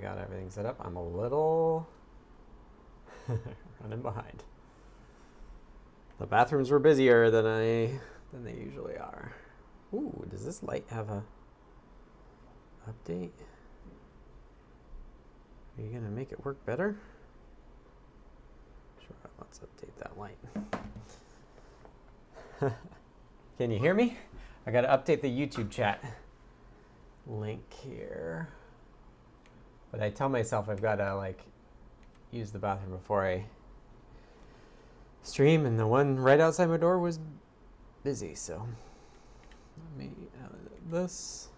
got everything set up. I'm a little running behind. The bathrooms were busier than they usually are. Ooh, does this light have a update? Are you gonna make it work better? Sure, let's update that light. Can you hear me? I gotta update the YouTube chat link here. But I tell myself I've gotta like use the bathroom before I stream, and the one right outside my door was busy, so let me edit this.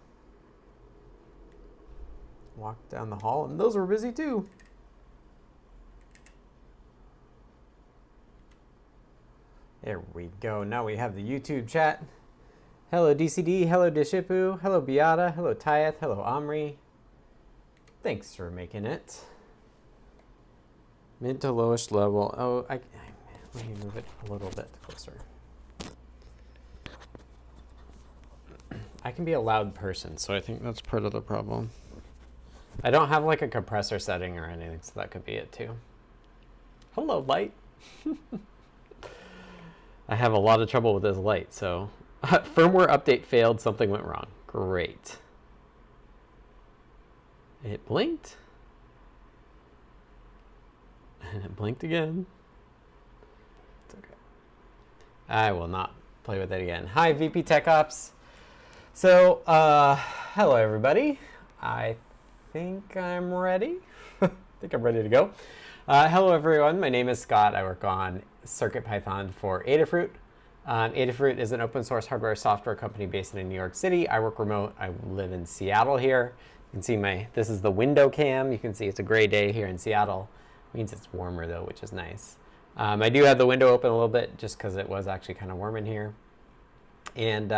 Walk down the hall, and those were busy too. There we go. Now we have the YouTube chat. Hello DCD, hello Deshipu, hello Beata, hello Tyeth, hello Omri. Thanks for making it. Mid to lowish level. Oh, let me move it a little bit closer. I can be a loud person, so I think that's part of the problem. I don't have like a compressor setting or anything, so that could be it too. Hello, light. I have a lot of trouble with this light, so firmware update failed, something went wrong. Great. It blinked. And it blinked again. It's okay. I will not play with it again. Hi, VP Tech Ops. So, hello everybody. I think I'm ready. I think I'm ready to go. Hello everyone, my name is Scott. I work on CircuitPython for Adafruit. Adafruit is an open source hardware software company based in New York City. I work remote. I live in Seattle here. You can see this is the window cam. You can see it's a gray day here in Seattle. It means it's warmer though, which is nice. I do have the window open a little bit just because it was actually kind of warm in here. And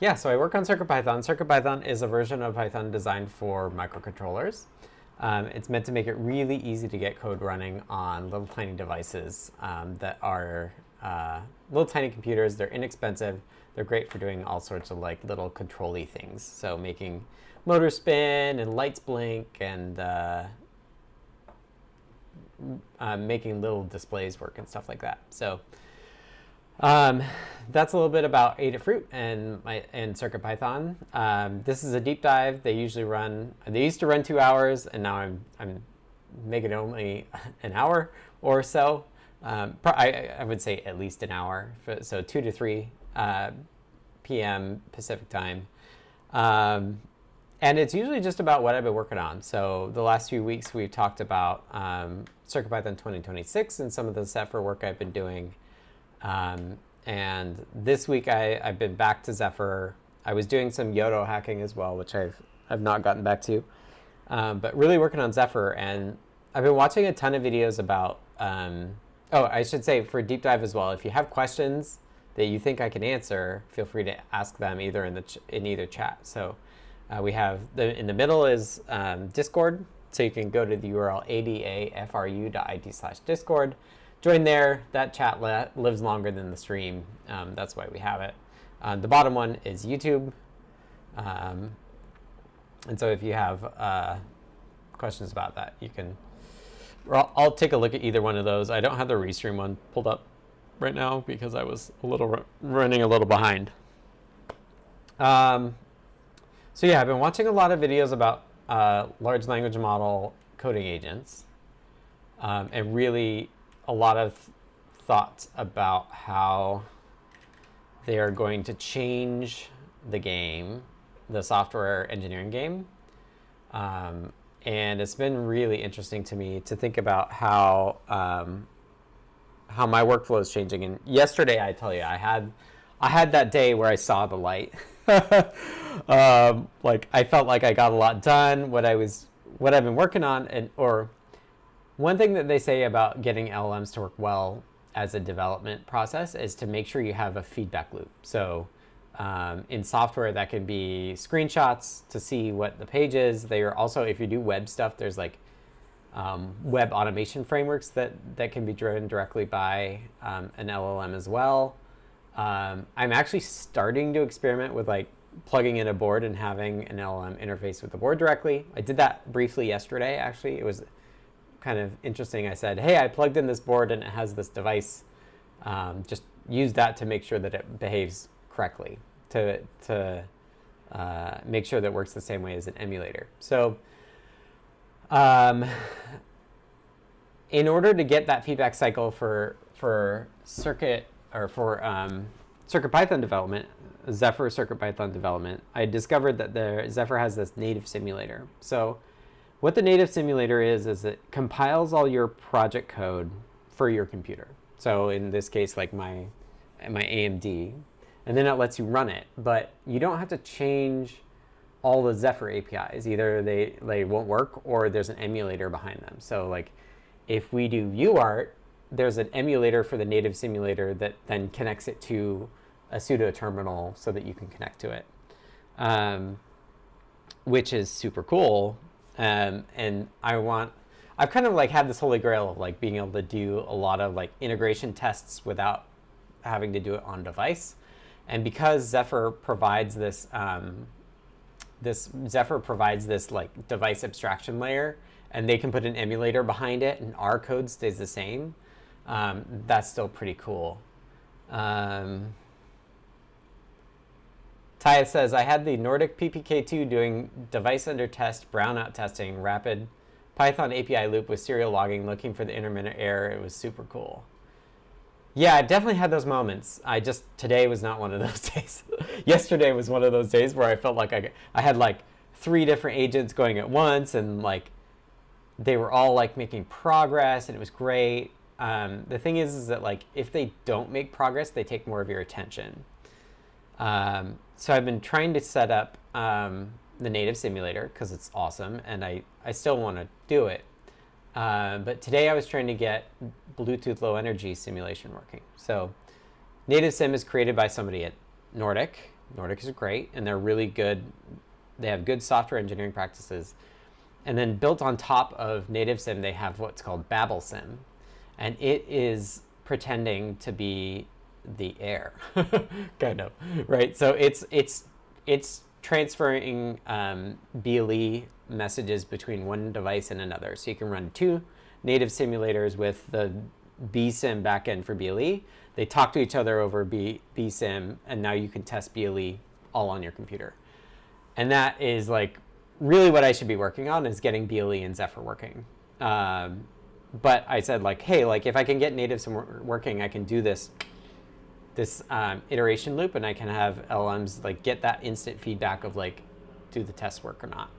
yeah, so I work on CircuitPython. CircuitPython is a version of Python designed for microcontrollers. It's meant to make it really easy to get code running on little tiny devices that are little tiny computers. They're inexpensive. They're great for doing all sorts of like little control-y things. So making motors spin and lights blink and making little displays work and stuff like that. So that's a little bit about Adafruit and CircuitPython. This is a deep dive. They used to run 2 hours, and now I'm making it only an hour or so. I would say at least an hour, so 2 to 3 p.m. Pacific time. And it's usually just about what I've been working on. So the last few weeks we've talked about CircuitPython 2026 and some of the Zephyr work I've been doing. And this week I've been back to Zephyr. I was doing some Yodo hacking as well, which I've not gotten back to. But really working on Zephyr, and I've been watching a ton of videos about, oh, I should say for deep dive as well, if you have questions that you think I can answer, feel free to ask them either in either chat. So we have, in the middle is Discord. So you can go to the URL adafru.it/discord. Join there. That chat lives longer than the stream. That's why we have it. The bottom one is YouTube. And so if you have questions about that, you can, or I'll take a look at either one of those. I don't have the restream one pulled up right now because I was running a little behind. So yeah, I've been watching a lot of videos about large language model coding agents, and really a lot of thoughts about how they are going to change the game, the software engineering game. And it's been really interesting to me to think about how my workflow is changing. And yesterday, I tell you, I had that day where I saw the light. Like I felt like I got a lot done, what I've been working on, or one thing that they say about getting LLMs to work well as a development process is to make sure you have a feedback loop. So in software, that can be screenshots to see what the page is. They are also, if you do web stuff, there's like web automation frameworks that can be driven directly by an LLM as well. I'm actually starting to experiment with like plugging in a board and having an LLM interface with the board directly. I did that briefly yesterday, actually. It was kind of interesting. I said, hey, I plugged in this board and it has this device. Just use that to make sure that it behaves correctly, to make sure that it works the same way as an emulator. So in order to get that feedback cycle for circuit or for CircuitPython development, Zephyr CircuitPython development, I discovered that Zephyr has this native simulator. So what the native simulator is it compiles all your project code for your computer. So in this case, like my AMD, and then it lets you run it. But you don't have to change all the Zephyr APIs. Either they won't work or there's an emulator behind them. So like if we do UART, there's an emulator for the native simulator that then connects it to a pseudo terminal so that you can connect to it, which is super cool. And I've kind of like had this holy grail of like being able to do a lot of like integration tests without having to do it on device. And because Zephyr provides this, Zephyr provides this like device abstraction layer, and they can put an emulator behind it, and our code stays the same. That's still pretty cool. Taya says, I had the Nordic PPK2 doing device under test, brownout testing, rapid Python API loop with serial logging, looking for the intermittent error. It was super cool. Yeah, I've definitely had those moments. Today was not one of those days. Yesterday was one of those days where I felt like I had like 3 different agents going at once, and like they were all like making progress, and it was great. The thing is that like if they don't make progress, they take more of your attention. So I've been trying to set up the native simulator because it's awesome, and I still want to do it. But today I was trying to get Bluetooth Low Energy simulation working. So native sim is created by somebody at Nordic. Nordic is great, and they're really good. They have good software engineering practices. And then built on top of native sim, they have what's called Babel sim. And it is pretending to be the air, kind of, right? So it's transferring BLE messages between one device and another. So you can run 2 native simulators with the bsim backend for BLE. They talk to each other over bsim, and now you can test BLE all on your computer. And that is like really what I should be working on, is getting BLE and Zephyr working. But I said like, hey, like if I can get native sim working, I can do this iteration loop, and I can have LLMs like get that instant feedback of like, do the test work or not.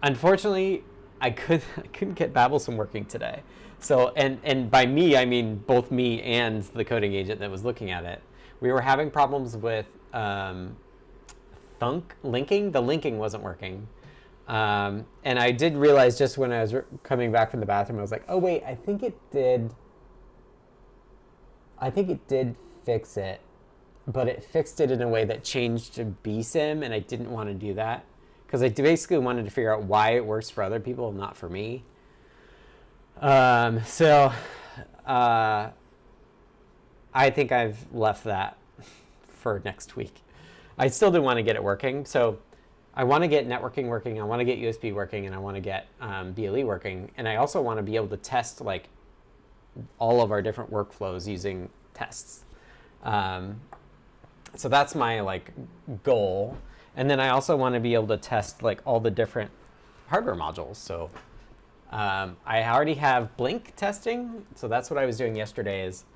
Unfortunately, I couldn't get Babelsim working today. So, and by me, I mean both me and the coding agent that was looking at it. We were having problems with linking. The linking wasn't working. And I did realize just when I was coming back from the bathroom, I was like, oh wait, I think it did fix it, but it fixed it in a way that changed to bsim, and I didn't want to do that because I basically wanted to figure out why it works for other people and not for me. So I think I've left that for next week. I still do want to get it working. So I want to get networking working, I want to get USB working, and I want to get BLE working. And I also want to be able to test like all of our different workflows using tests. So that's my like goal. And then I also want to be able to test like all the different hardware modules. So I already have Blink testing. So that's what I was doing yesterday is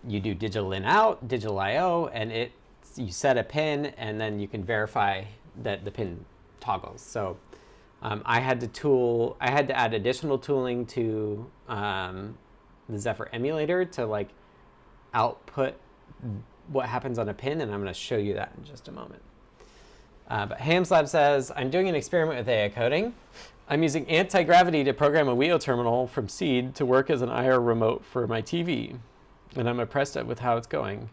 you do digital in out, digital IO, and you set a pin, and then you can verify that the pin toggles. So I had to add additional tooling to the Zephyr emulator to like output what happens on a pin, and I'm going to show you that in just a moment. But Hamslab says, I'm doing an experiment with AI coding. I'm using anti-gravity to program a Wio terminal from seed to work as an IR remote for my TV, and I'm impressed with how it's going.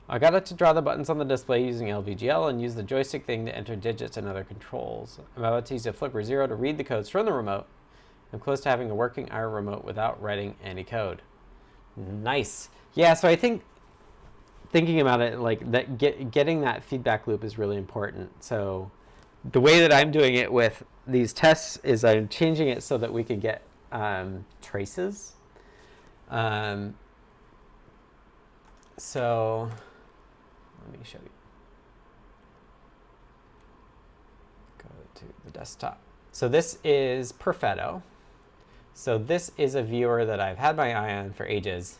I got it to draw the buttons on the display using LVGL and use the joystick thing to enter digits and other controls. I'm about to use a flipper 0 to read the codes from the remote. I'm close to having a working IR remote without writing any code. Nice. Yeah, so I think thinking about it like that, getting that feedback loop is really important. So the way that I'm doing it with these tests is I'm changing it so that we can get traces. So let me show you. Go to the desktop. So this is Perfetto. So this is a viewer that I've had my eye on for ages.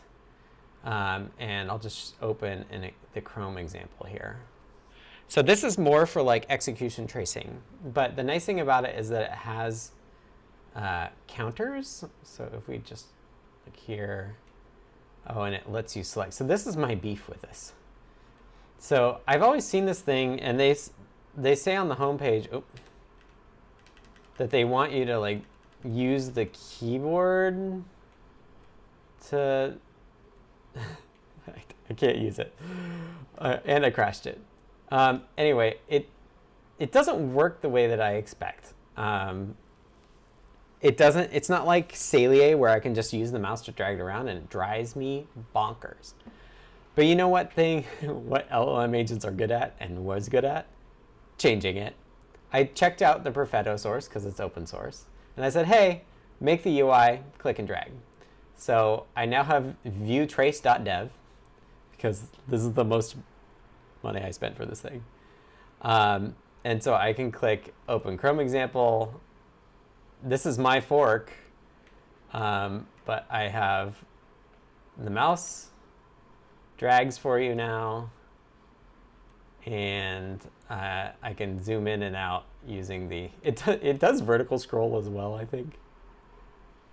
And I'll just open the Chrome example here. So this is more for like execution tracing, but the nice thing about it is that it has counters. So if we just look here, oh, and it lets you select. So this is my beef with this. So I've always seen this thing, and they say on the homepage that they want you to like use the keyboard to. I can't use it, and I crashed it. Anyway, it doesn't work the way that I expect. It's not like Salier where I can just use the mouse to drag it around, and it drives me bonkers. But you know what what LLM agents are good at and was good at? Changing it. I checked out the Perfetto source because it's open source, and I said, hey, make the UI, click and drag. So I now have viewtrace.dev because this is the most money I spent for this thing. And so I can click open Chrome example. This is my fork, but I have the mouse drags for you now, and I can zoom in and out using it does vertical scroll as well, I think.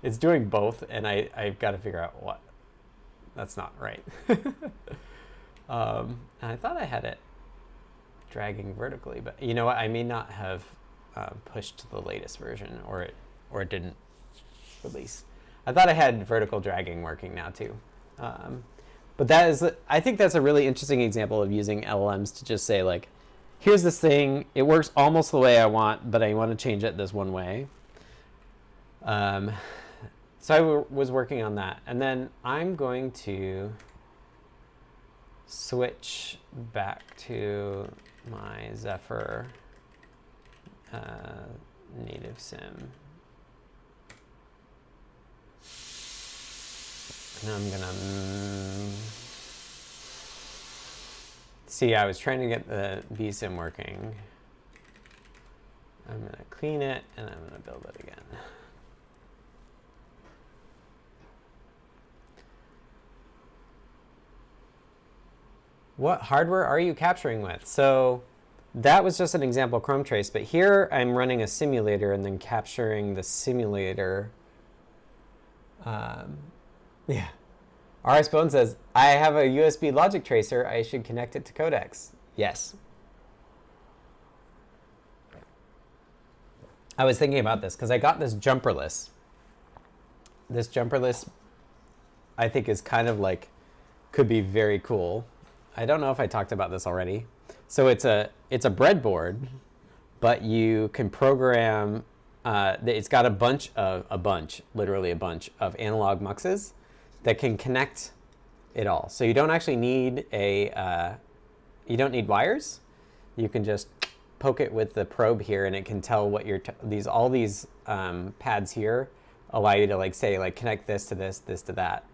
It's doing both, and I've got to figure out what. That's not right. And I thought I had it dragging vertically, but you know what? I may not have pushed to the latest version, or it didn't release. I thought I had vertical dragging working now too. But I think that's a really interesting example of using LLMs to just say like, here's this thing. It works almost the way I want, but I want to change it this one way. So I was working on that, and then I'm going to switch back to my Zephyr native sim. And I'm gonna see, I was trying to get the vsim working. I'm gonna clean it, and I'm gonna build it again. What hardware are you capturing with? So that was just an example Chrome trace, but here I'm running a simulator and then capturing the simulator. Yeah. RS Bone says, I have a USB logic tracer. I should connect it to codex. Yes. I was thinking about this because I got this Jumperless. This Jumperless, I think, is kind of like, could be very cool. I don't know if I talked about this already. So it's a breadboard, but you can program. It's got literally a bunch of analog muxes that can connect it all. So you don't actually need you don't need wires. You can just poke it with the probe here, and it can tell what all these pads here allow you to say connect this to this, this to that.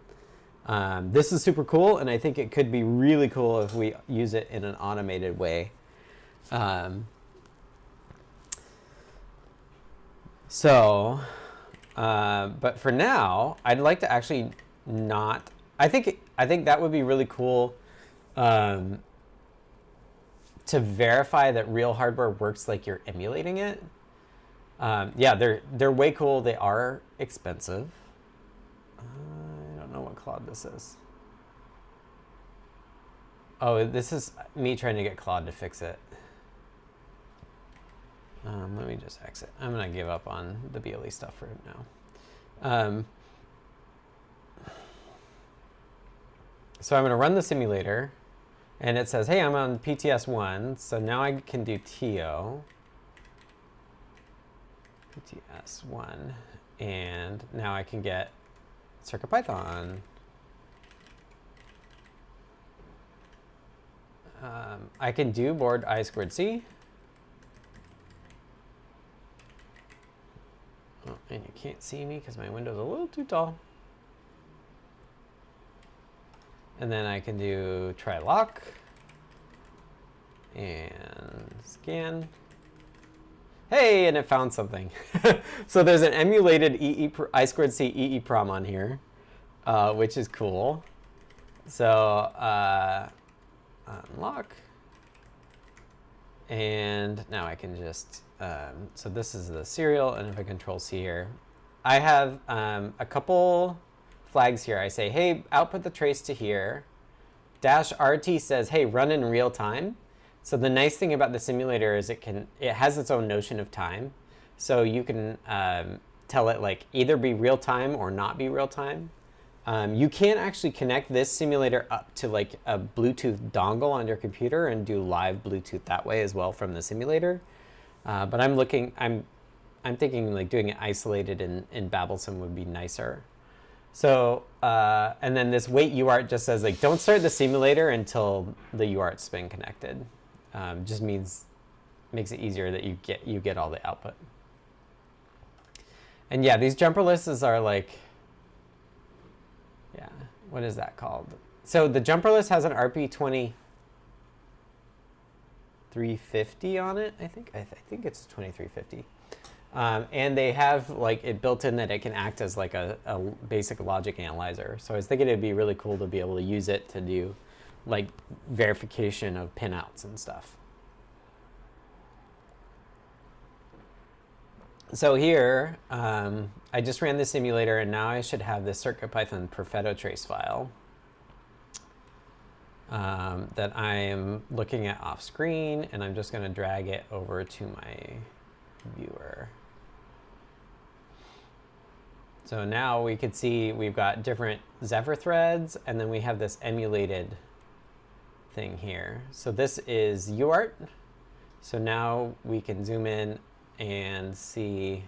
This is super cool, and I think it could be really cool if we use it in an automated way. But for now, I'd like to actually not. I think that would be really cool to verify that real hardware works like you're emulating it. Yeah, they're way cool. They are expensive. I don't know what Claude this is. Oh, this is me trying to get Claude to fix it. Let me just exit. I'm going to give up on the BLE stuff for now. So I'm going to run the simulator, and it says, hey, I'm on PTS1, so now I can do TO. PTS1, and now I can get CircuitPython. I can do board I squared C. Oh, and you can't see me because my window's a little too tall. And then I can do try lock and scan. Hey, and it found something. So there's an emulated I squared C EEPROM on here, which is cool. So unlock. And now I can just, so this is the serial, and if I control C here, I have a couple flags here. I say, hey, output the trace to here. -RT says, hey, run in real time. So the nice thing about the simulator is it has its own notion of time. So you can tell it like either be real time or not be real time. You can actually connect this simulator up to like a Bluetooth dongle on your computer and do live Bluetooth that way as well from the simulator. But I'm thinking like doing it isolated in Babelson would be nicer. So, and then this wait UART just says like, don't start the simulator until the UART's been connected. Just makes it easier that you get all the output. And yeah, these jumperless are like, yeah, what is that called? So the jumperless has an RP 2350 on it, I think. I think it's 2350. And they have like it built in that it can act as like a basic logic analyzer. So I was thinking it'd be really cool to be able to use it to do like verification of pinouts and stuff. So here, I just ran the simulator, and now I should have this CircuitPython perfetto trace file that I am looking at off screen, and I'm just going to drag it over to my viewer. So now we could see we've got different Zephyr threads, and then we have this emulated thing here. So this is UART. So now we can zoom in and see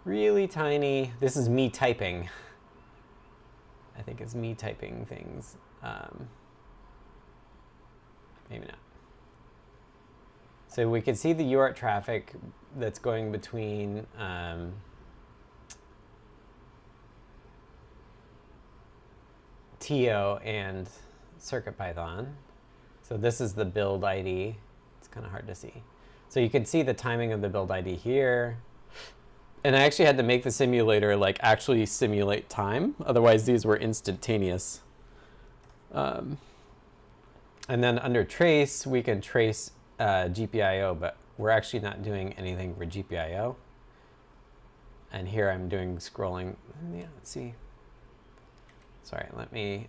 really tiny, this is me typing. I think it's me typing things. Maybe not. So we can see the UART traffic that's going between TO and CircuitPython. So this is the build ID. It's kind of hard to see. So you can see the timing of the build ID here. And I actually had to make the simulator like actually simulate time. Otherwise these were instantaneous. And then under trace, we can trace GPIO, but we're actually not doing anything for GPIO. And here I'm doing scrolling. Yeah, let's see. Sorry, let me,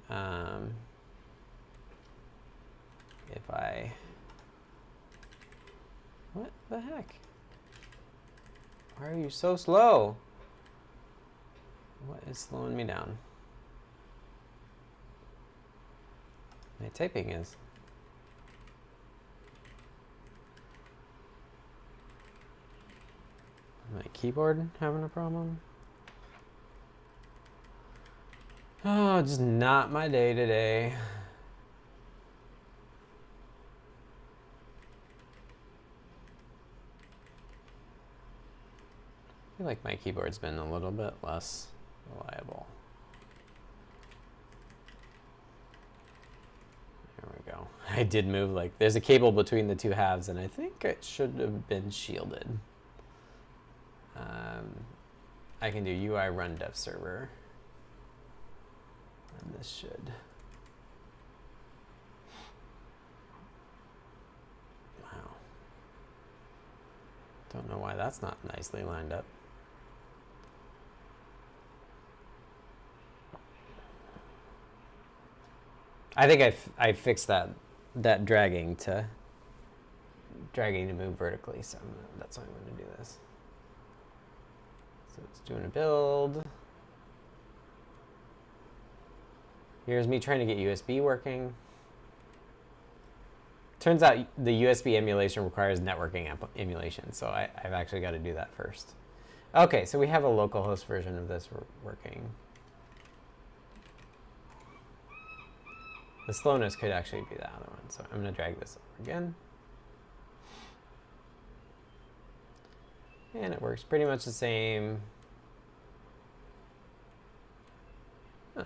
if I, what the heck? Why are you so slow? What is slowing me down? My typing is. My keyboard having a problem? Oh, just not my day today. I feel like my keyboard's been a little bit less reliable. There we go. I did move like, there's a cable between the two halves, and I think it should have been shielded. I can do UI run dev server. And this should. Wow. Don't know why that's not nicely lined up. I think I fixed that dragging to move vertically, so that's why I'm going to do this. So it's doing a build. Here's me trying to get USB working. Turns out the USB emulation requires networking emulation, so I've actually got to do that first. Okay, so we have a localhost version of this working. The slowness could actually be the other one. So I'm going to drag this over again. And it works pretty much the same. Huh.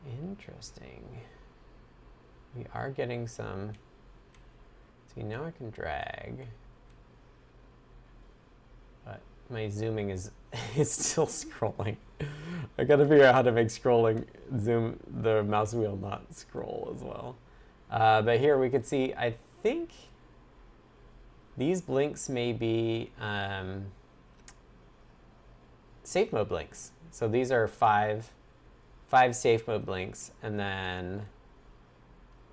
Interesting. We are getting some. See, now I can drag. But my zooming is it's still scrolling. I gotta figure out how to make scrolling zoom the mouse wheel not scroll as well. But here we could see, I think these blinks may be safe mode blinks. So these are five safe mode blinks, and then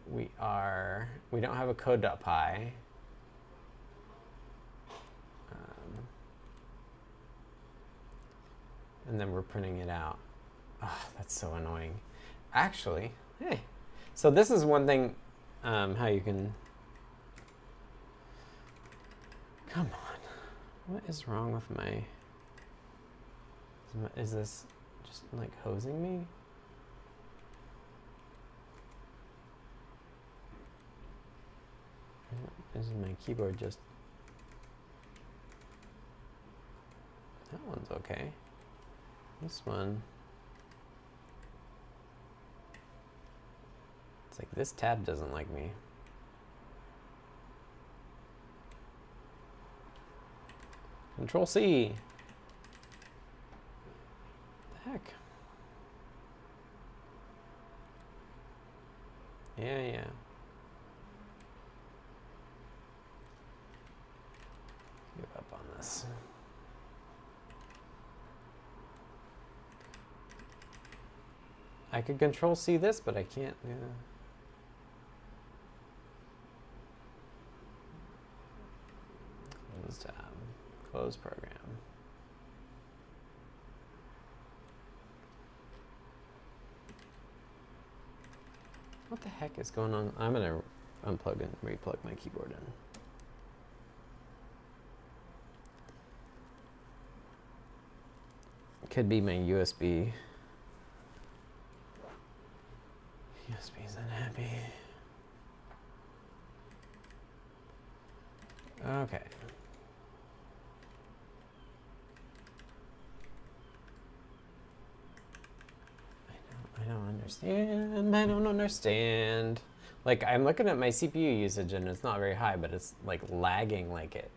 we don't have a code.py. And then we're printing it out. Oh, that's so annoying. Actually, hey, so this is one thing, how you can, come on, what is wrong with my, is this just like hosing me? Is my keyboard just, that one's okay. This one, it's like this tab doesn't like me. Control C. What the heck? Yeah. Give up on this. I could Control C this, but I can't. Yeah. Close tab. Close program. What the heck is going on? I'm gonna unplug and replug my keyboard in. Could be my USB. USB's unhappy. Okay. I don't understand. I don't understand. Like, I'm looking at my CPU usage and it's not very high, but it's like lagging like it's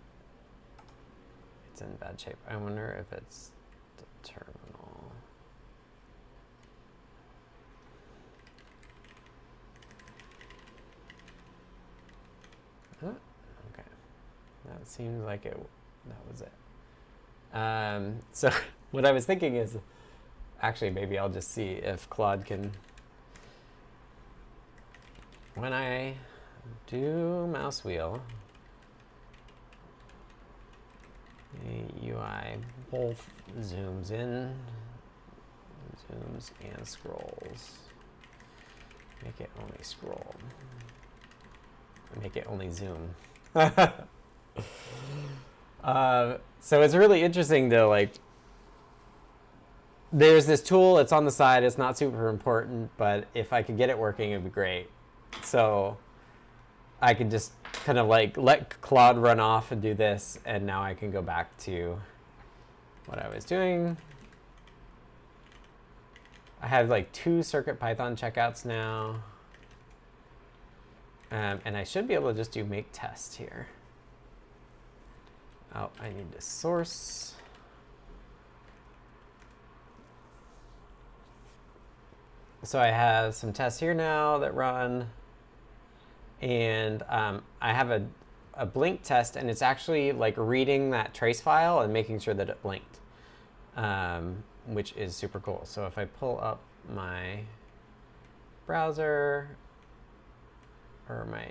in bad shape. I wonder if it's the terminal. Okay, that seems like that was it. So what I was thinking is, actually maybe I'll just see if Claude can, when I do mouse wheel, the UI both zooms in, zooms and scrolls. Make it only scroll. Make it only zoom. So it's really interesting to like, there's this tool, it's on the side, it's not super important, but if I could get it working, it'd be great. So I could just kind of like let Claude run off and do this, and now I can go back to what I was doing. I have like 2 CircuitPython checkouts now. And I should be able to just do make test here. Oh, I need to source. So I have some tests here now that run. And I have a blink test, and it's actually like reading that trace file and making sure that it blinked, which is super cool. So if I pull up my browser, or my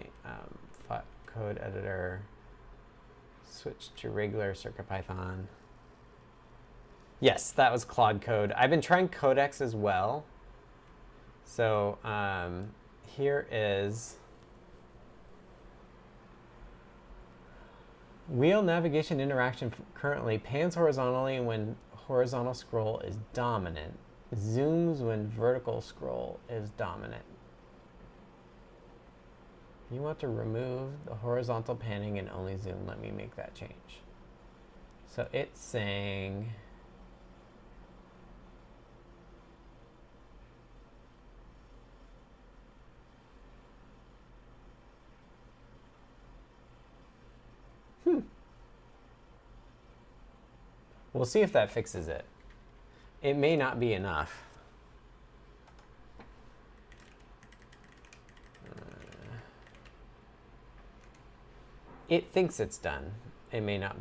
code editor, switch to regular CircuitPython. Yes, that was Claude Code. I've been trying codex as well. So here is wheel navigation interaction currently pans horizontally when horizontal scroll is dominant. zooms when vertical scroll is dominant. You want to remove the horizontal panning and only zoom. Let me make that change. So it's saying we'll see if that fixes it. It may not be enough. It thinks it's done. It may not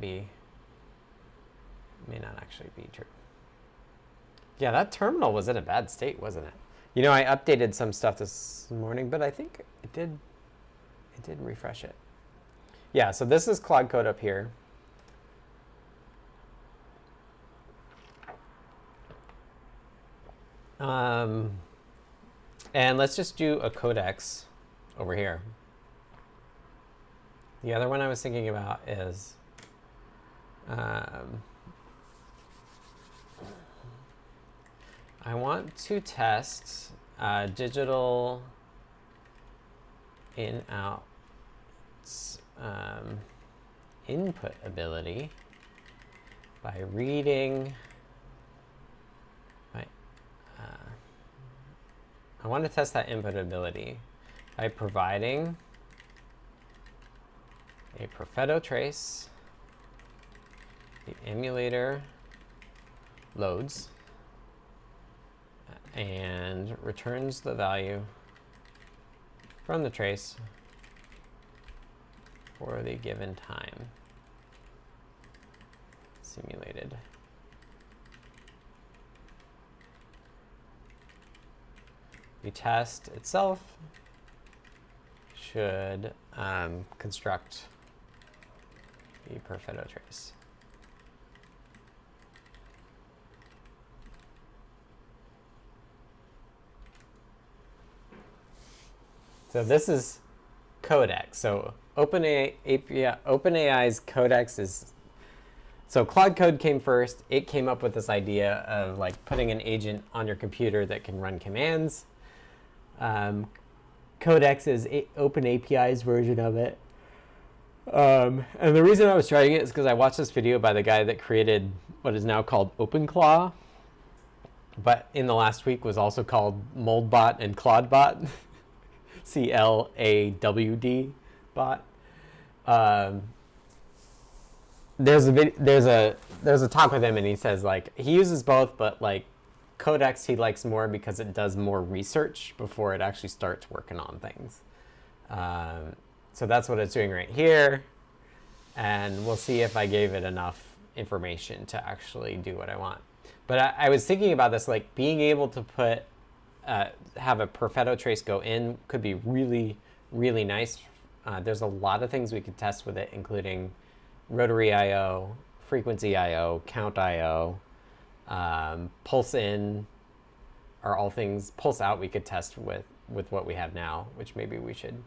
actually be true. Yeah, that terminal was in a bad state, wasn't it? You know, I updated some stuff this morning, but I think it did refresh it. Yeah, so this is Claude Code up here. And let's just do a codex over here. The other one I was thinking about is I want to test digital in-out input ability by reading my, I want to test that input ability by providing a perfetto trace. The emulator loads and returns the value from the trace for the given time simulated. The test itself should construct the perfetto trace. So this is codex. So OpenAI's codex is, so Claude Code came first. It came up with this idea of like putting an agent on your computer that can run commands. Codex is OpenAPI's version of it. And the reason I was trying it is because I watched this video by the guy that created what is now called OpenClaw, but in the last week was also called MoldBot and ClaudeBot. CLAWD bot. There's a talk with him, and he says like he uses both, but like Codex he likes more because it does more research before it actually starts working on things. So that's what it's doing right here, and we'll see if I gave it enough information to actually do what I want. But I was thinking about this, like being able to put have a perfetto trace go in could be really, really nice. There's a lot of things we could test with it, including rotary I/O, frequency I/O, count I/O, pulse in are all things. Pulse out we could test with what we have now, which maybe we should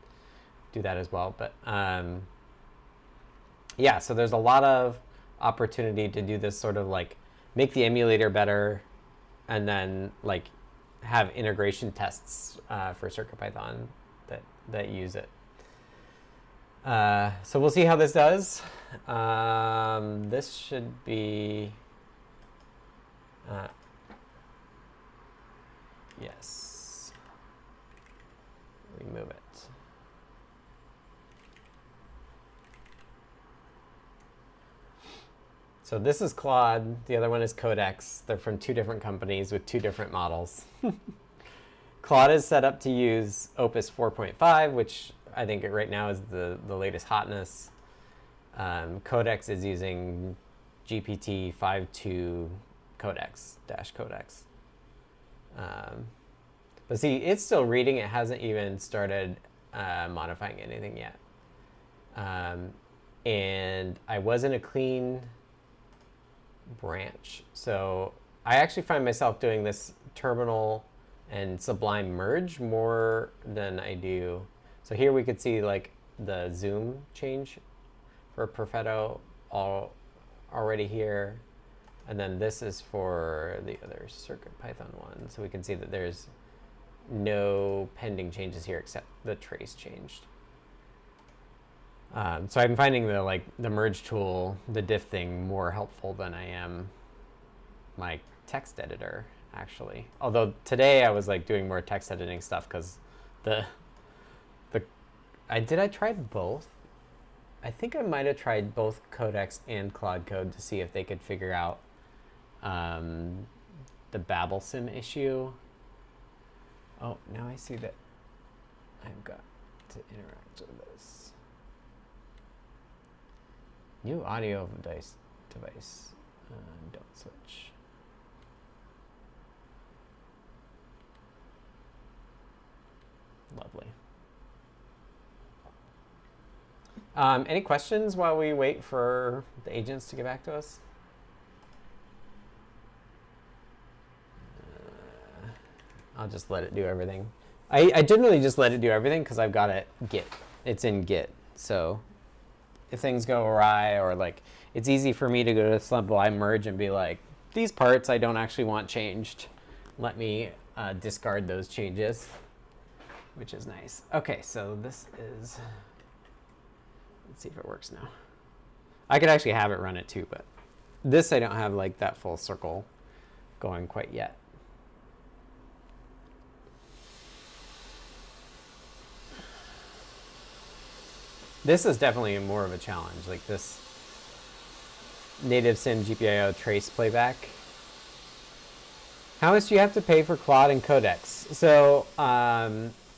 do that as well. But yeah, so there's a lot of opportunity to do this sort of like make the emulator better, and then like have integration tests for CircuitPython that use it. So we'll see how this does. This should be, yes, remove it. So this is Claude, the other one is Codex. They're from two different companies with two different models. Claude is set up to use Opus 4.5, which I think right now is the latest hotness. Codex is using GPT 5.2 codex. But see, it's still reading. It hasn't even started modifying anything yet. And I was in a clean branch. So I actually find myself doing this terminal and Sublime merge more than I do. So here we could see like the zoom change for perfetto already here. And then this is for the other CircuitPython one. So we can see that there's no pending changes here except the trace changed. So I'm finding the merge tool, the diff thing, more helpful than I am my text editor, actually. Although today I was like doing more text editing stuff because I tried both. I think I might have tried both Codex and Claude Code to see if they could figure out the Babel sim issue. Oh, now I see that I've got to interact with this. New audio device. Don't switch. Lovely. Any questions while we wait for the agents to get back to us? I'll just let it do everything. I generally just let it do everything because I've got it Git. It's in Git. So if things go awry or like it's easy for me to go to sublime merge and be like, these parts I don't actually want changed. Let me discard those changes, which is nice. Okay, so this is, let's see if it works now. I could actually have it run it too, but this I don't have like that full circle going quite yet. This is definitely more of a challenge, like this native sim GPIO trace playback. How much do you have to pay for Claude and Codex? So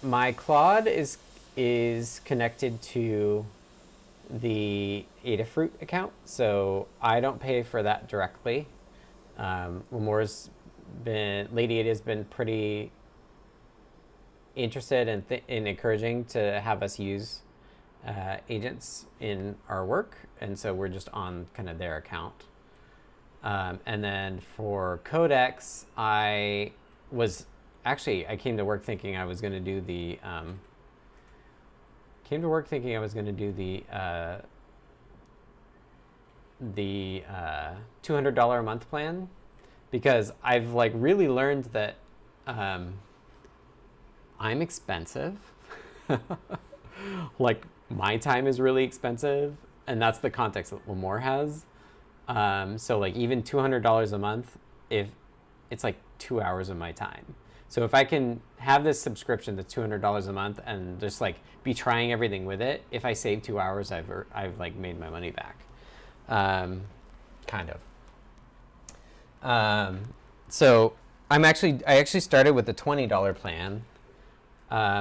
my Claude is connected to the Adafruit account, so I don't pay for that directly. Lady Ada has been pretty interested in encouraging to have us use agents in our work, and so we're just on kind of their account. And then for Codex, I came to work thinking I was going to do the $200 a month plan, because I've like really learned that I'm expensive. Like my time is really expensive, and that's the context that Lamore has. So like even $200 a month, if it's like 2 hours of my time. So if I can have this subscription that's $200 a month and just like be trying everything with it, if I save 2 hours, I've like made my money back, kind of. So I actually started with the $20 plan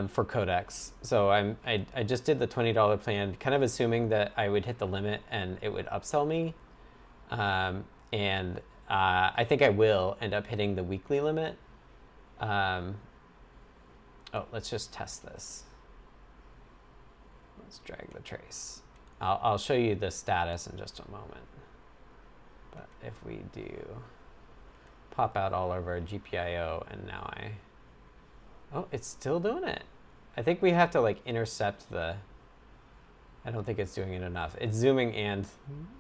for Codex. So I just did the $20 plan, kind of assuming that I would hit the limit and it would upsell me. And I think I will end up hitting the weekly limit. Let's just test this. Let's drag the trace. I'll show you the status in just a moment. But if we do pop out all over GPIO, and now it's still doing it. I think we have to like intercept I don't think it's doing it enough. It's zooming and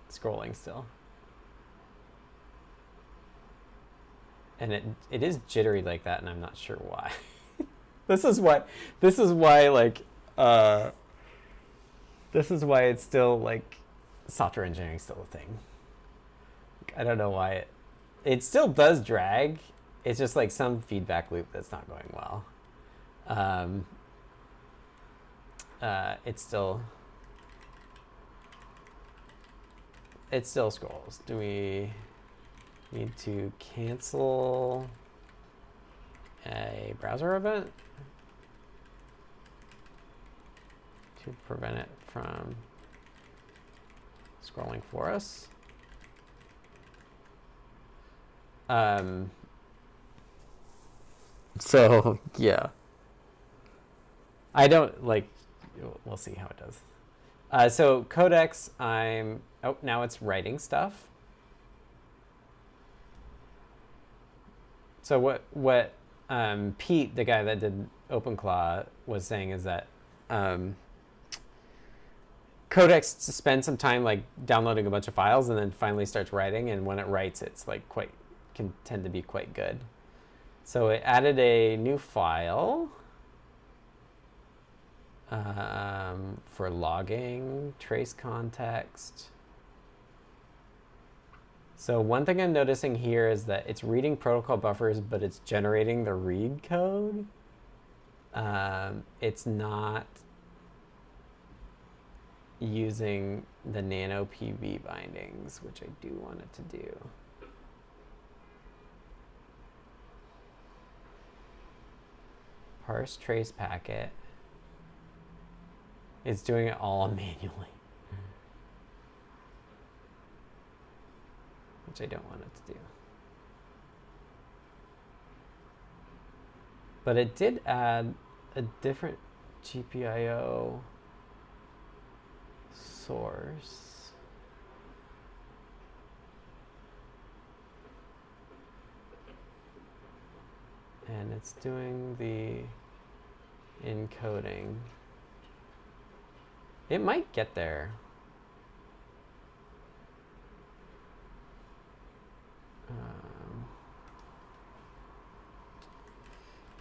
scrolling still. And it is jittery like that, and I'm not sure why. This is why it's still like software engineering is still a thing. I don't know why it still does drag. It's just like some feedback loop that's not going well. It still scrolls. Do we need to cancel a browser event to prevent it from scrolling for us? So yeah, I don't like, we'll see how it does. So Codex, now it's writing stuff. So what Pete, the guy that did OpenClaw, was saying is that codex spends some time like downloading a bunch of files and then finally starts writing, and when it writes, it's like can tend to be quite good. So it added a new file for logging, trace context. So one thing I'm noticing here is that it's reading protocol buffers, but it's generating the read code. It's not using the nanopb bindings, which I do want it to do. Parse trace packet. It's doing it all manually, which I don't want it to do. But it did add a different GPIO source. And it's doing the encoding. It might get there.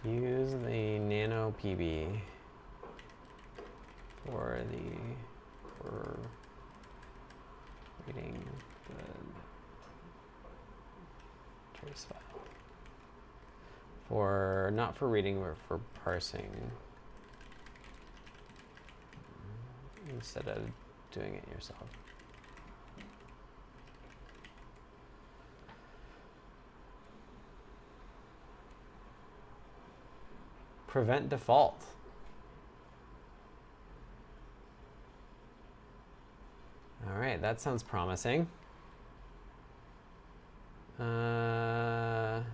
Use the nanopb for reading the trace file. Not for reading, but for parsing. Instead of doing it yourself. Prevent default. All right, that sounds promising. File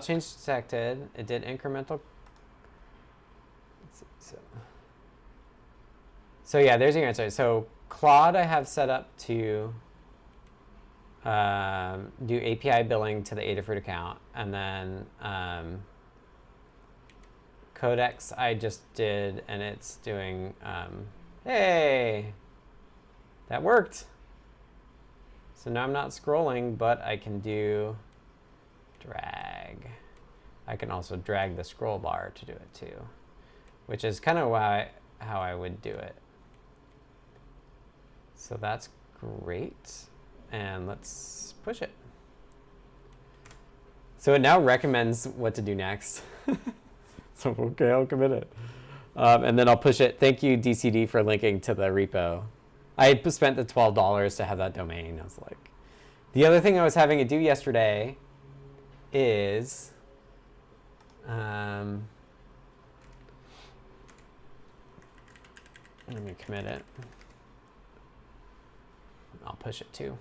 change detected. It did incremental. Let's see, so yeah, there's your answer. So Claude I have set up to do API billing to the Adafruit account, and then codex I just did, and it's doing, hey, that worked. So now I'm not scrolling, but I can do drag. I can also drag the scroll bar to do it too, which is kind of how I would do it. So that's great. And let's push it. So it now recommends what to do next. So, okay, I'll commit it. And then I'll push it. Thank you, DCD, for linking to the repo. I spent the $12 to have that domain. I was like, the other thing I was having it do yesterday is let me commit it. I'll push it too.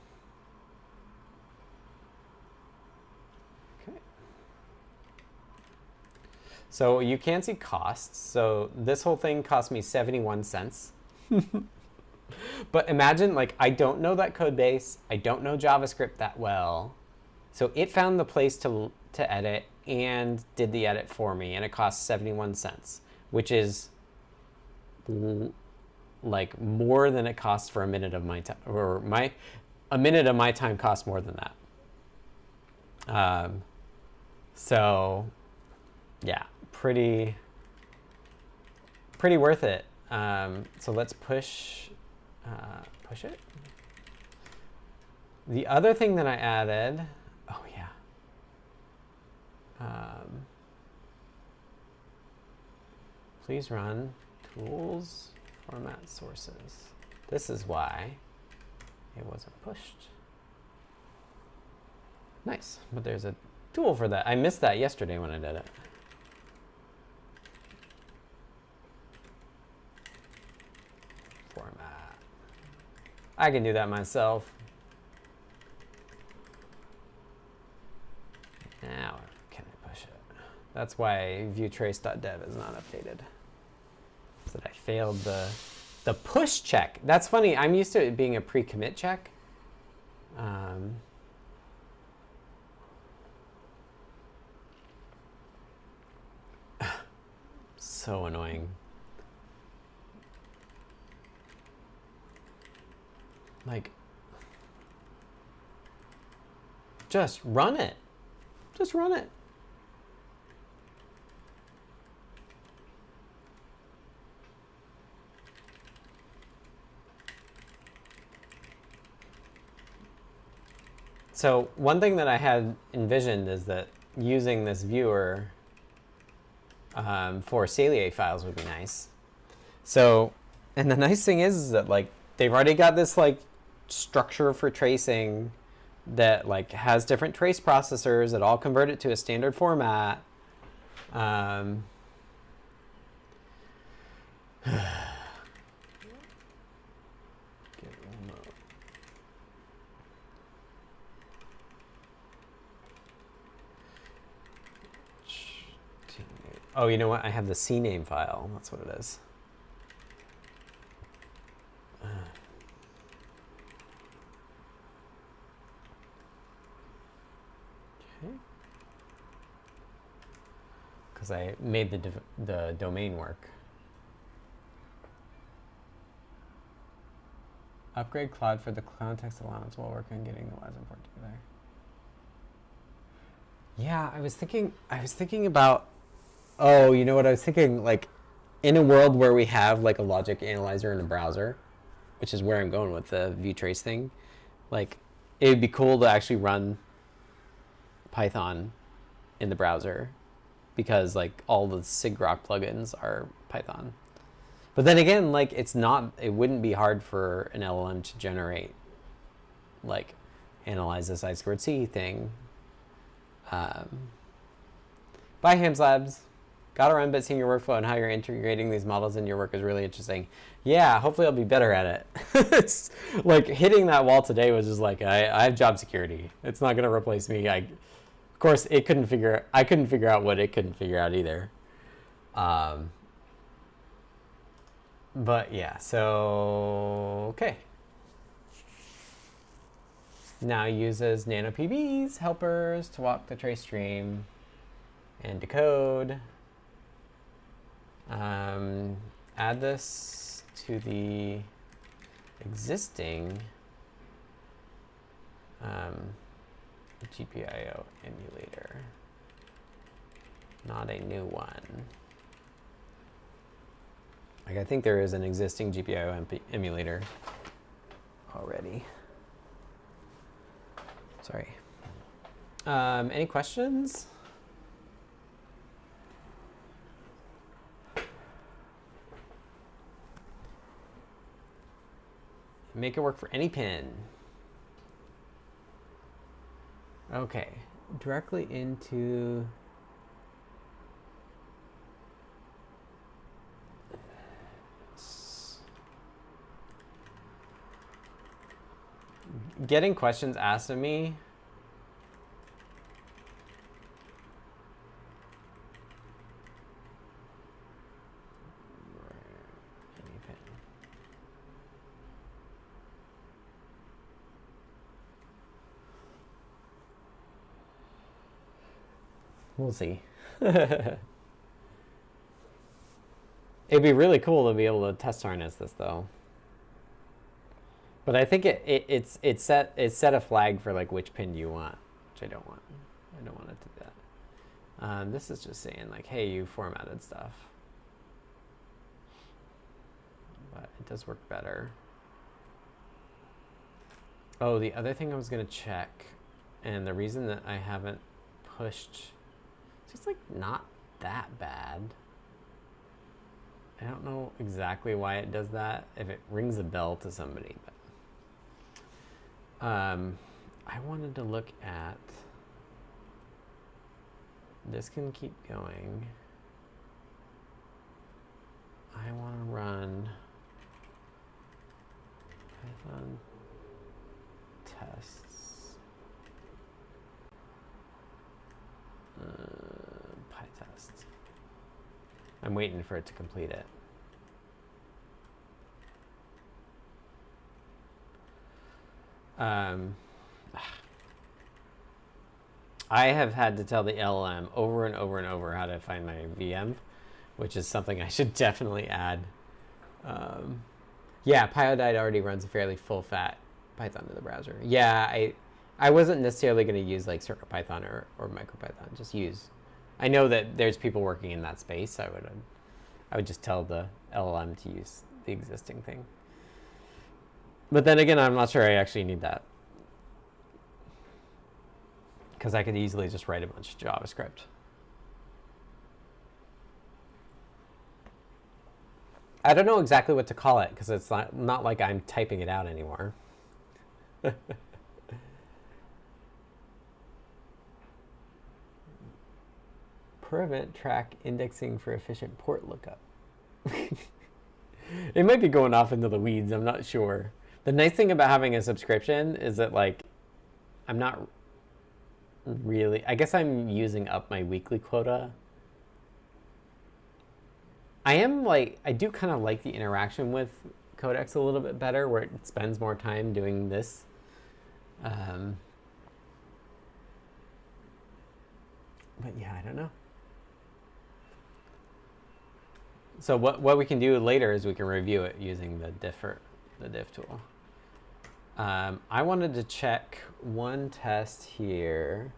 Okay. So you can see costs. So this whole thing cost me 71 cents. But imagine, like, I don't know that code base. I don't know JavaScript that well. So it found the place to edit and did the edit for me, and it cost 71 cents, which is like more than it costs for a minute of my time, or a minute of my time costs more than that. So yeah, pretty worth it. So let's push it. The other thing that I added, oh yeah. Please run tools format sources. This is why it wasn't pushed. Nice, but there's a tool for that. I missed that yesterday when I did it. Format. I can do that myself. Now, can I push it? That's why viewtrace.dev is not updated. So that I failed the push check. That's funny. I'm used to it being a pre-commit check. So annoying. Like, just run it. Just run it. So one thing that I had envisioned is that using this viewer for Salier files would be nice. So, and the nice thing is that like they've already got this like structure for tracing that like has different trace processors that all convert it to a standard format. Oh, you know what? I have the CNAME file. That's what it is. Okay. Because I made the domain work. Upgrade Claude for the context allowance while working on getting the WAS import together. Yeah, I was thinking about, oh, you know what I was thinking? Like, in a world where we have like a logic analyzer in a browser, which is where I'm going with the vtrace thing, like, it would be cool to actually run Python in the browser because like all the sigrok plugins are Python. But then again, like it wouldn't be hard for an LLM to generate, like, analyze this I2C thing. Bye, Hams Labs. Gotta run, but seeing your workflow and how you're integrating these models in your work is really interesting. Yeah, hopefully I'll be better at it. It's like hitting that wall today was just like, I have job security. It's not gonna replace me. Of course, I couldn't figure out what it couldn't figure out either. But yeah, so, okay. Now uses nanopb's helpers to walk the trace stream and decode. Add this to the existing GPIO emulator, not a new one. Like, I think there is an existing GPIO emulator already. Sorry. Any questions? Make it work for any pin. Okay, directly into getting questions asked of me. We'll see. It'd be really cool to be able to test harness this though. But I think it set a flag for like which pin you want, which I don't want. I don't want it to do that. This is just saying like, hey, you formatted stuff. But it does work better. Oh, the other thing I was gonna check, and the reason that I haven't pushed, it's just like not that bad. I don't know exactly why it does that, if it rings a bell to somebody, but I wanted to look at, this can keep going. I want to run Python tests, PyTest. I'm waiting for it to complete it. I have had to tell the LLM over and over and over how to find my VM, which is something I should definitely add. Yeah, Pyodide already runs a fairly full fat Python to the browser. Yeah, I wasn't necessarily going to use like CircuitPython or MicroPython. Just use. I know that there's people working in that space. I would just tell the LLM to use the existing thing. But then again, I'm not sure I actually need that, because I could easily just write a bunch of JavaScript. I don't know exactly what to call it, because it's not like I'm typing it out anymore. Prevent track indexing for efficient port lookup. It might be going off into the weeds. I'm not sure. The nice thing about having a subscription is that, like, I'm not really, I guess I'm using up my weekly quota. I do kind of like the interaction with Codex a little bit better, where it spends more time doing this. But yeah, I don't know. So what we can do later is we can review it using the diff tool. I wanted to check one test here.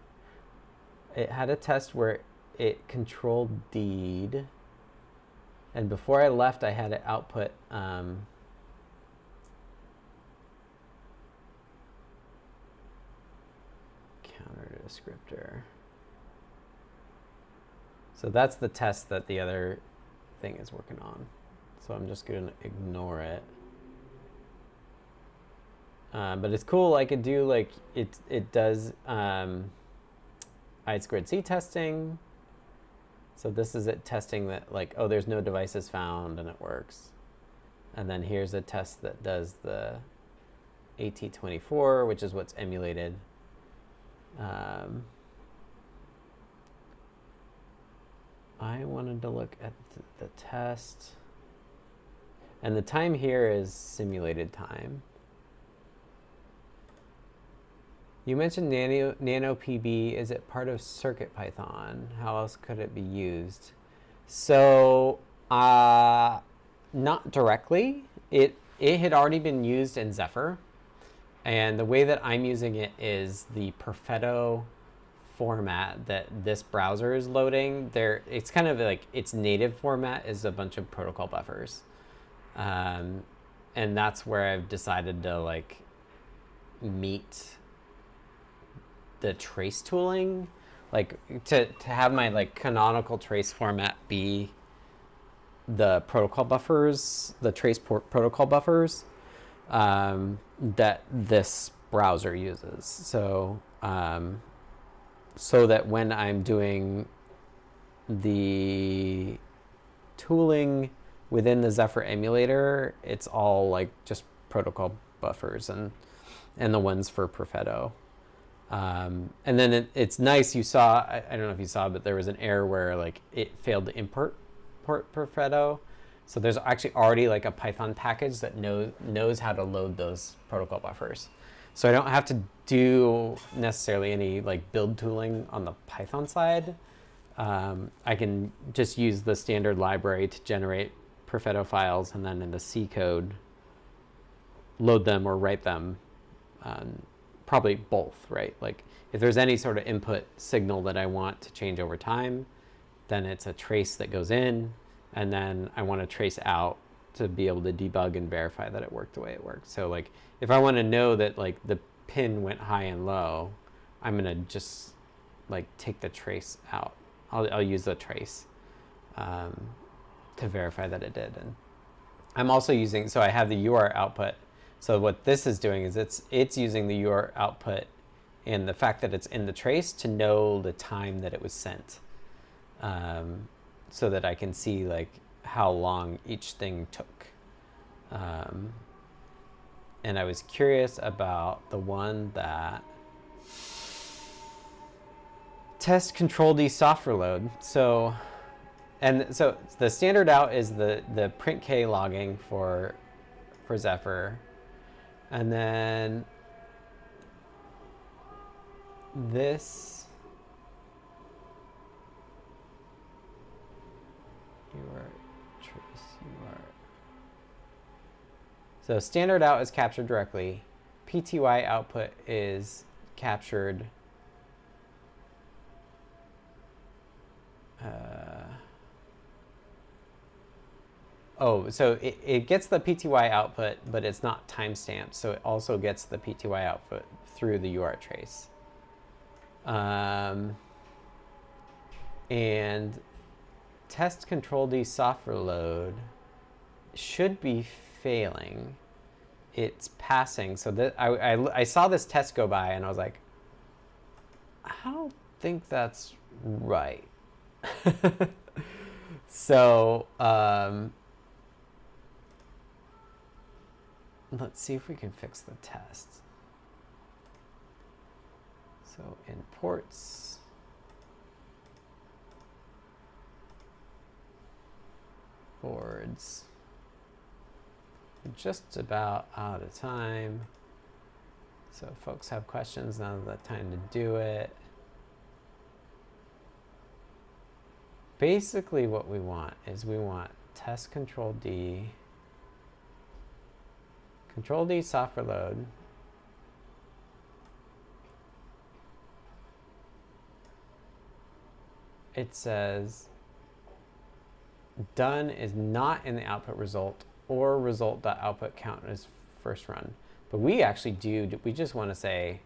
It had a test where it controlled deed. And before I left, I had it output counter descriptor. So that's the test that the other thing is working on. So I'm just going to ignore it. But it's cool. I could do like it does I2C testing. So this is it testing that, like, oh, there's no devices found, and it works. And then here's a test that does the AT24, which is what's emulated. I wanted to look at the test. And the time here is simulated time. You mentioned nanopb. Is it part of CircuitPython? How else could it be used? So, not directly. It had already been used in Zephyr. And the way that I'm using it is the perfetto format that this browser is loading. It's kind of like its native format is a bunch of protocol buffers. And that's where I've decided to, like, meet the trace tooling, like to have my, like, canonical trace format be the protocol buffers, the trace protocol buffers that this browser uses. So so that when I'm doing the tooling within the Zephyr emulator, it's all like just protocol buffers and the ones for perfetto. And then it's nice. You saw, I don't know if you saw, but there was an error where, like, it failed to import perfetto. So there's actually already, like, a Python package that knows how to load those protocol buffers. So I don't have to do necessarily any, like, build tooling on the Python side. I can just use the standard library to generate perfetto files, and then in the C code load them or write them. Probably both, right? Like, if there's any sort of input signal that I want to change over time, then it's a trace that goes in, and then I want to trace out to be able to debug and verify that it worked the way it worked. So, like, if I want to know that, like, the pin went high and low, I'm gonna just, like, take the trace out. I'll use the trace to verify that it did. And I'm also using, so I have the UART output. So what this is doing is it's using the UART output and the fact that it's in the trace to know the time that it was sent, so that I can see, like, how long each thing took. And I was curious about the one that test control D software load. So the standard out is the print K logging for Zephyr. And then this UART trace UART. So standard out is captured directly. PTY output is captured. So it gets the PTY output, but it's not timestamped, so it also gets the PTY output through the UART trace. And test control D software load should be failing. It's passing. So I saw this test go by and I was like, I don't think that's right. So let's see if we can fix the test. So in ports, boards, we're just about out of time. So if folks have questions, now's the time to do it. Basically what we want is we want test control D software load, it says done is not in the output result or result.output count as first run. But we actually we just want to say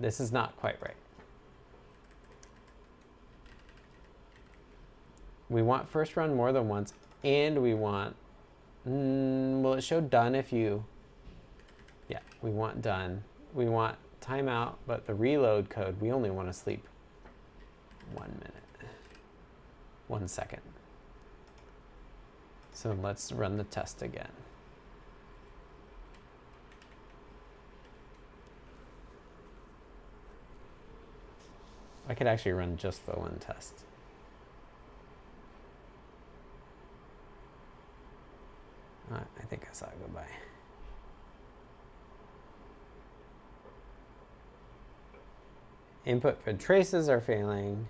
this is not quite right. We want first run more than once, and we want, will it show done if you, yeah, we want done. We want timeout, but the reload code, we only want to sleep 1 minute, 1 second. So let's run the test again. I could actually run just the one test. I think I saw it go by. Input for traces are failing.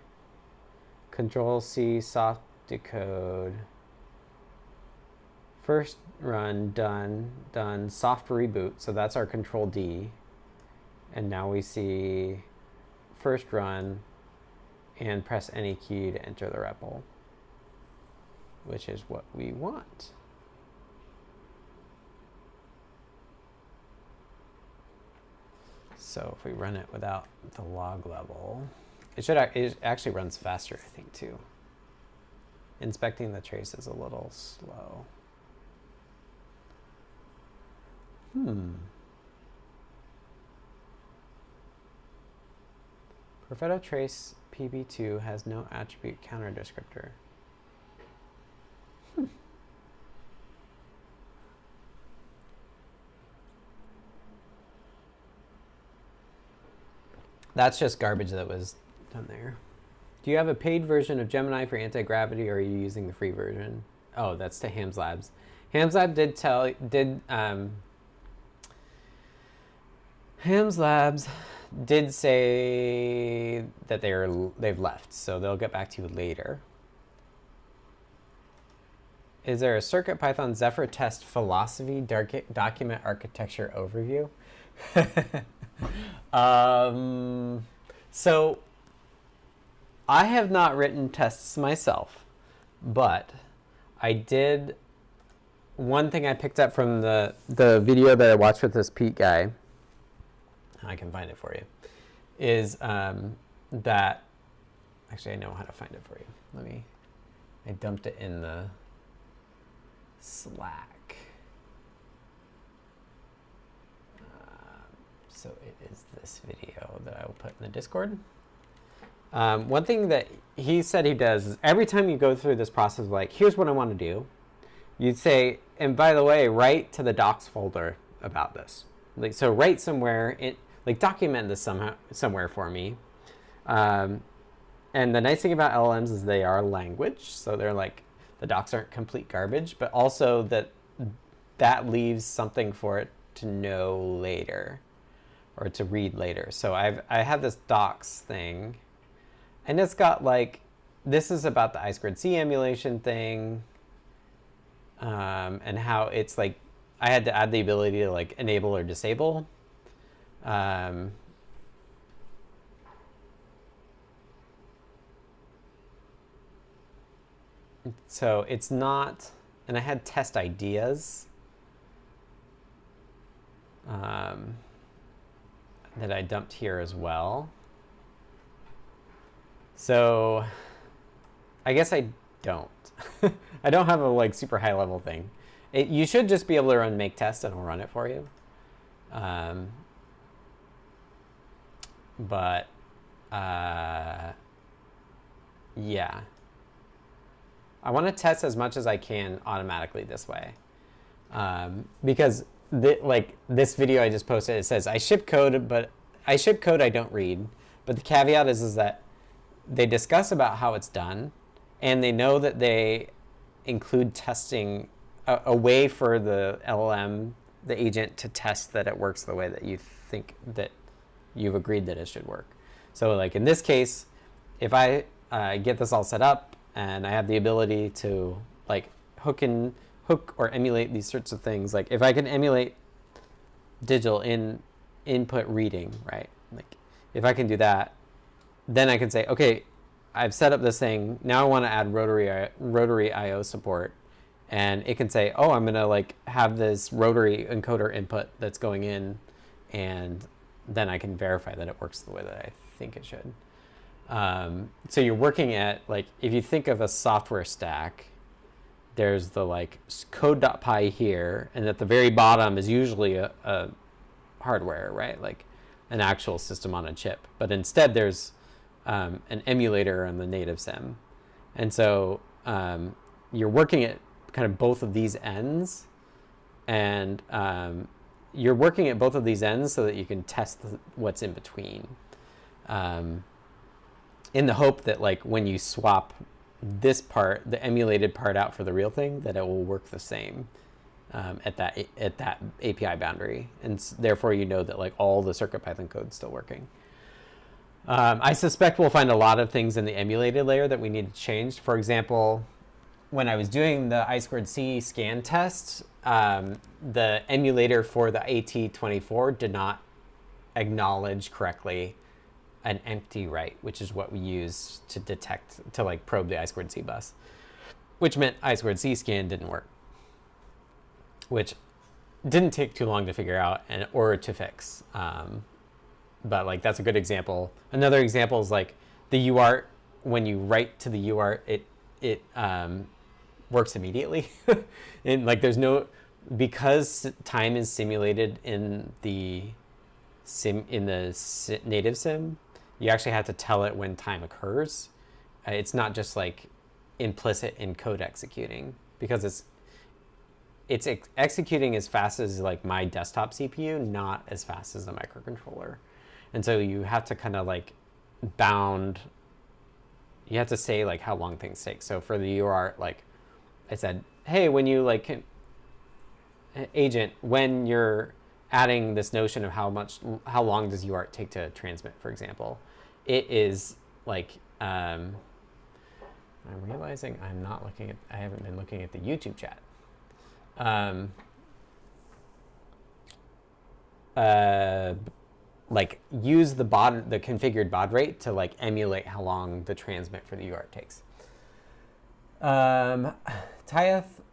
Control C soft decode. First run done, soft reboot. So that's our control D. And now we see first run and press any key to enter the REPL, which is what we want. So if we run it without the log level, it actually runs faster, I think, too. Inspecting the trace is a little slow. Perfetto trace PB2 has no attribute counter descriptor. That's just garbage that was done there. Do you have a paid version of Gemini for anti-gravity, or are you using the free version? Oh, that's to Hams Labs. Hams Lab Hams Labs did say that they've left, so they'll get back to you later. Is there a CircuitPython Zephyr test philosophy document architecture overview? So I have not written tests myself, but I did. One thing I picked up from the video that I watched with this Pete guy, I can find it for you, is that, actually I know how to find it for you. I dumped it in the Slack. So it is this video that I will put in the Discord. One thing that he said he does is every time you go through this process of like, here's what I want to do, you'd say, and by the way, write to the docs folder about this. Like, so write somewhere, document this somewhere for me. And the nice thing about LLMs is they are language, so they're like, the docs aren't complete garbage, but also that leaves something for it to know later, or to read later. So I have this docs thing, and it's got like, this is about the I2C emulation thing. and how it's like I had to add the ability to like enable or disable. So it's not, and I had test ideas that I dumped here as well. So I guess I don't. I don't have a like super high level thing. You should just be able to run make test and it'll run it for you. But yeah. I want to test as much as I can automatically this way. Because like this video I just posted, it says I ship code, but I ship code I don't read. But the caveat is that they discuss about how it's done, and they know that they include testing a way for the LLM, the agent, to test that it works the way that you think that you've agreed that it should work. So like in this case, if I get this all set up and I have the ability to like hook or emulate these sorts of things, like if I can emulate digital input reading, right? Like if I can do that, then I can say, okay, I've set up this thing. Now I want to add rotary IO support. And it can say, oh, I'm going to like have this rotary encoder input that's going in, and then I can verify that it works the way that I think it should. So you're working at, like, if you think of a software stack, there's the like code.py here, and at the very bottom is usually a hardware, right? Like an actual system on a chip. But instead there's an emulator on the native sim. And so you're working at kind of both of these ends, and you're working at both of these ends so that you can test what's in between, in the hope that like when you swap this part, the emulated part, out for the real thing, that it will work the same at that API boundary, and therefore you know that like all the CircuitPython code's still working. I suspect we'll find a lot of things in the emulated layer that we need to change. For example, when I was doing the I2C scan test, the emulator for the AT24 did not acknowledge correctly an empty write, which is what we use to detect, to like probe the I2C bus, which meant I2C scan didn't work, which didn't take too long to figure out or to fix. But like that's a good example. Another example is like the UART. When you write to the UART, it works immediately. And like there's no, because time is simulated in the native sim, you actually have to tell it when time occurs. It's not just like implicit in code executing, because it's executing as fast as like my desktop CPU, not as fast as the microcontroller. And so you have to kind of like you have to say like how long things take. So for the UART, like I said, hey, when you like agent, when you're adding this notion of how long does UART take to transmit, for example, it is like, I'm realizing I haven't been looking at the YouTube chat. Like use the configured baud rate to like emulate how long the transmit for the UART takes. Tyeth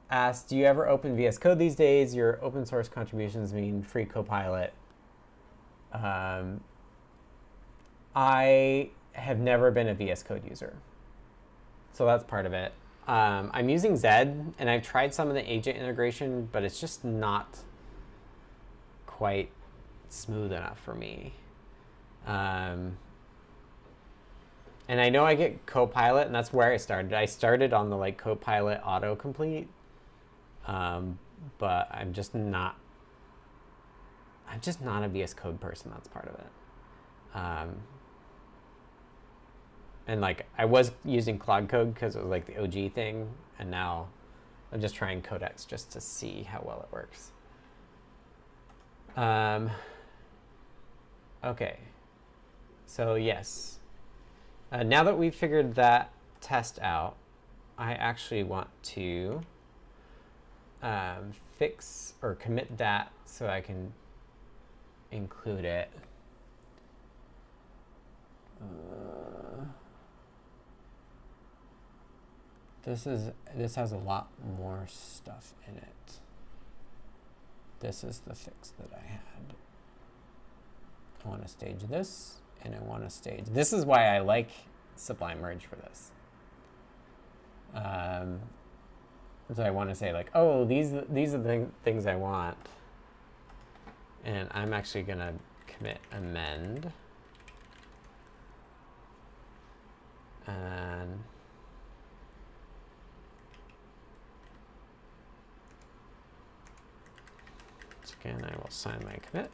asked, do you ever open VS Code these days? Your open source contributions mean free Copilot. I have never been a VS Code user, so that's part of it. I'm using Zed, and I've tried some of the agent integration, but it's just not quite smooth enough for me. And I know I get Copilot, and that's where I started. I started on the like Copilot autocomplete, but I'm just not a VS Code person. That's part of it. And like I was using Claude Code because it was like the OG thing, and now I'm just trying Codex just to see how well it works. Okay, so yes, now that we've figured that test out, I actually want to fix or commit that so I can include it. This has a lot more stuff in it. This is the fix that I had. I want to stage this, and I want to stage. This is why I like Sublime Merge for this. So I want to say like, oh, these are the things I want, and I'm actually gonna commit amend, and again I will sign my commit.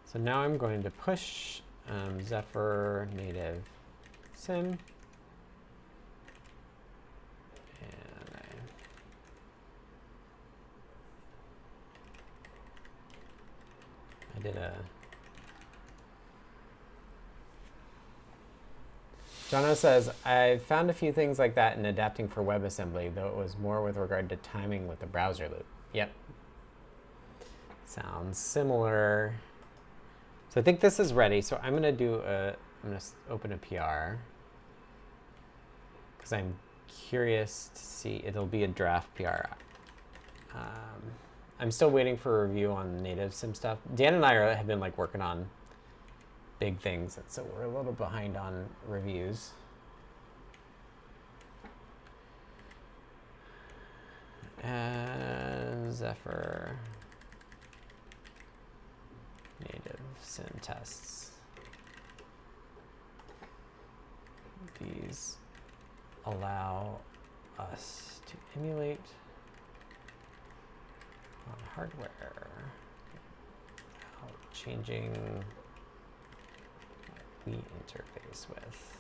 So now I'm going to push Zephyr native sim. I did a... Jono says, I found a few things like that in adapting for WebAssembly, though it was more with regard to timing with the browser loop. Yep. Sounds similar. So I think this is ready. So I'm going to open a PR because I'm curious to see. It'll be a draft PR. I'm still waiting for a review on native sim stuff. Dan and I have been like working on big things, so we're a little behind on reviews. And Zephyr native sim tests. These allow us to emulate on hardware without changing what we interface with.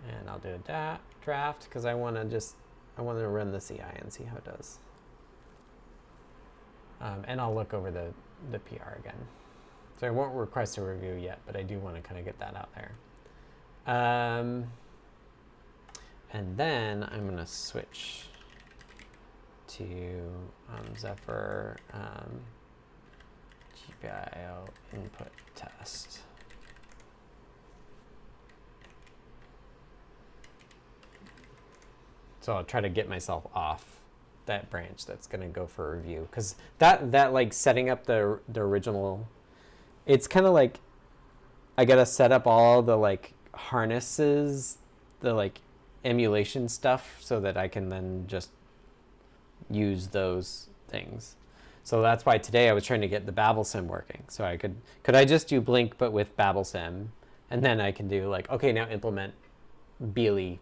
And I'll do a draft because I want to run the CI and see how it does. And I'll look over the PR again. So I won't request a review yet, but I do want to kind of get that out there. And then I'm going to switch to Zephyr GPIO input test. So I'll try to get myself off that branch that's going to go for review, because that like setting up the original, it's kind of like I got to set up all the like harnesses, the like emulation stuff, so that I can then just use those things. So that's why today I was trying to get the BabelSim working. So I could I just do Blink but with BabelSim, and then I can do like, okay, now implement BLE.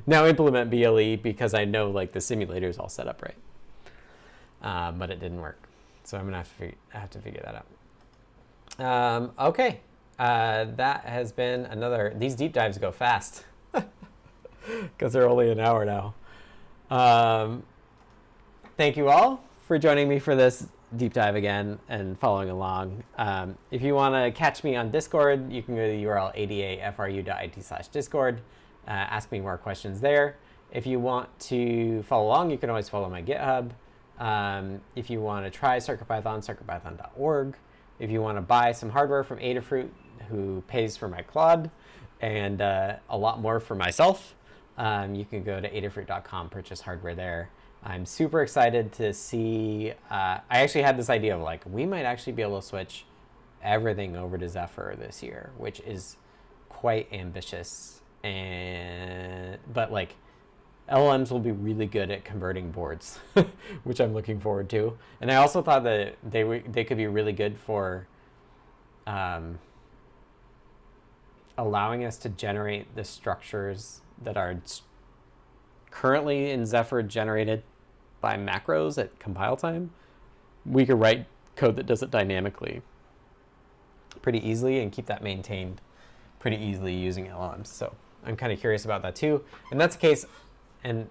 Now implement BLE because I know like the simulator is all set up right. But it didn't work. So I'm gonna have to figure that out. Okay, that has been another. These deep dives go fast because they're only an hour now. Thank you all for joining me for this deep dive again and following along. If you want to catch me on Discord, you can go to the URL adafru.it/discord. Ask me more questions there. If you want to follow along, you can always follow my GitHub. If you want to try CircuitPython, circuitpython.org. If you want to buy some hardware from Adafruit, who pays for my Claude and a lot more for myself, you can go to adafruit.com, purchase hardware there. I'm super excited to see. I actually had this idea of like, we might actually be able to switch everything over to Zephyr this year, which is quite ambitious. But like LLMs will be really good at converting boards, which I'm looking forward to. And I also thought that they could be really good for allowing us to generate the structures that are currently in Zephyr generated by macros at compile time. We could write code that does it dynamically pretty easily and keep that maintained pretty easily using LLMs. So I'm kind of curious about that too. And that's the case, and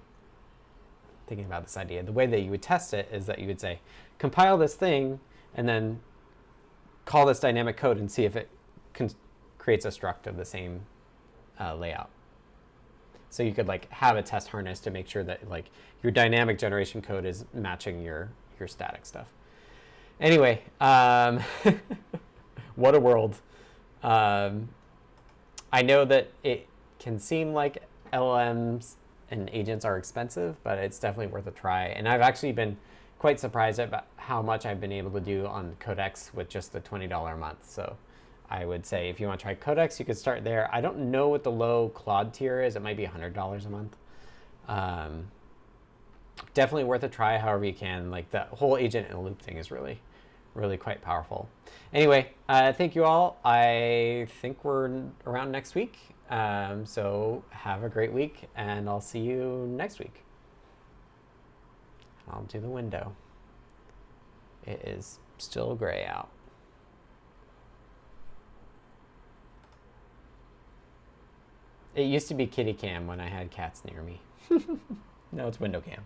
thinking about this idea, the way that you would test it is that you would say, compile this thing, and then call this dynamic code and see if it creates a struct of the same layout. So you could like have a test harness to make sure that like your dynamic generation code is matching your static stuff. Anyway, what a world. I know that it can seem like LLMs and agents are expensive, but it's definitely worth a try. And I've actually been quite surprised about how much I've been able to do on Codex with just the $20 a month. So I would say if you want to try Codex, you could start there. I don't know what the low Claude tier is. It might be $100 a month. Definitely worth a try however you can. Like the whole agent in a loop thing is really, really quite powerful. Anyway, thank you all. I think we're around next week. So have a great week, and I'll see you next week. I'll do the window. It is still gray out. It used to be kitty cam when I had cats near me. Now it's window cam.